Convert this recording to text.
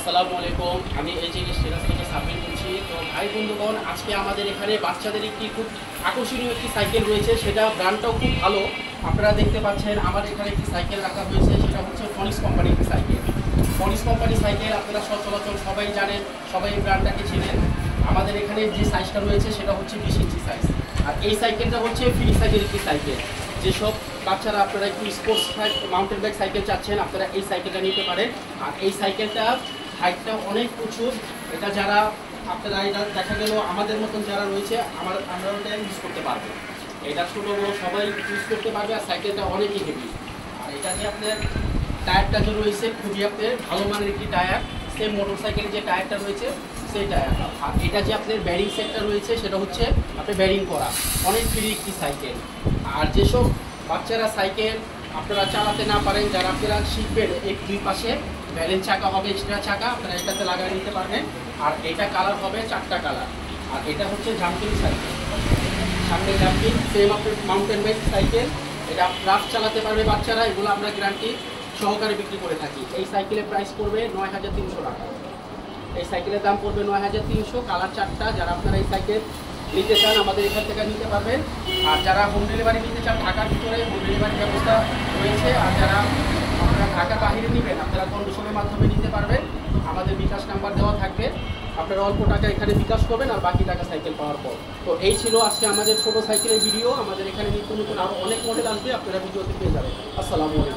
আসসালামু আলাইকুম। আমি এই যে সিরাজ থেকে সাবির বলছি। তো ভাই বন্ধুগণ, আজকে আমাদের এখানে বাচ্চাদের একটি খুব আকর্ষণীয় একটি সাইকেল রয়েছে, সেটা ব্র্যান্ডটাও খুব ভালো। আপনারা দেখতে পাচ্ছেন আমার এখানে একটি সাইকেল রাখা হয়েছে, সেটা হচ্ছে ফনিক্স কোম্পানির একটি সাইকেল। ফনিক্স কোম্পানির সাইকেল আপনারা সচরাচর সবাই জানেন, সবাই এই ব্র্যান্ডটাকে চেনেন। আমাদের এখানে যে সাইজটা রয়েছে সেটা হচ্ছে 20 ইঞ্চি সাইজ। আর এই সাইকেলটা হচ্ছে ফ্রি সাইজের একটি সাইকেল। যেসব বাচ্চারা আপনারা একটু স্পোর্টস মাউন্টেন বাইক সাইকেল চাচ্ছেন, আপনারা এই সাইকেলটা নিতে পারেন। আর এই সাইকেলটা হাইটটা অনেক প্রচুর। এটা যারা আপনারা এটা দেখা গেল আমাদের মতন যারা রয়েছে আমরা ওটা ইউজ করতে পারবো। এটা ছোটো বড়ো সবাই ইউজ করতে পারবে। আর সাইকেলটা অনেকই হেভি। আর এটা যে আপনার টায়ারটা যে রয়েছে খুবই আপনার ভালো মানের একটি টায়ার, সেম মোটর সাইকেলের যে টায়ারটা রয়েছে সেই টায়ারটা। আর এটা যে আপনার ব্যারিং সেটটা রয়েছে সেটা হচ্ছে আপনার ব্যারিং করা, অনেক ফ্রি একটি সাইকেল। আর যেসব বাচ্চারা সাইকেল আপনারা চালাতে না পারেন, যারা আপনারা শিখবেন, এই দুই পাশে ব্যালেন্স চাকা হবে, এক্সট্রা চাকা আপনারা এটাতে লাগিয়ে নিতে পারবেন। আর এটা কালার হবে 4টা কালার। আর এটা হচ্ছে জাম্পিং সাইকেল, সামনে জাম্পিং, সেম আপনার মাউন্টেন বাইক সাইকেল। এটা রাফ চালাতে পারবে বাচ্চারা। এগুলো আমরা গ্যারান্টি সহকারে বিক্রি করে থাকি। এই সাইকেলের প্রাইস পড়বে 9300 টাকা। এই সাইকেলের দাম পড়বে 9300। কালার 4টা। যারা আপনারা এই সাইকেল নিতে চান আমাদের এখান থেকে নিতে পারবেন। আর যারা হোম ডেলিভারি নিতে চান, ঢাকার ভিতরে হোম ডেলিভারির ব্যবস্থা রয়েছে। আর যারা আপনারা ঢাকার বাইরে নেবেন, আপনারা কন্ডিশনের মাধ্যমে নিতে পারবেন। আমাদের বিকাশ নাম্বার দেওয়া থাকবে, আপনারা অল্প টাকা এখানে বিকাশ করবেন আর বাকি টাকা সাইকেল পাওয়ার পর। তো এই ছিল আজকে আমাদের ছোটো সাইকেলের ভিডিও। আমাদের এখানে নিত্য নতুন আরও অনেক মডেল আসবে, আপনারা ভিডিওতে পেয়ে যাবেন। আসসালামু আলাইকুম।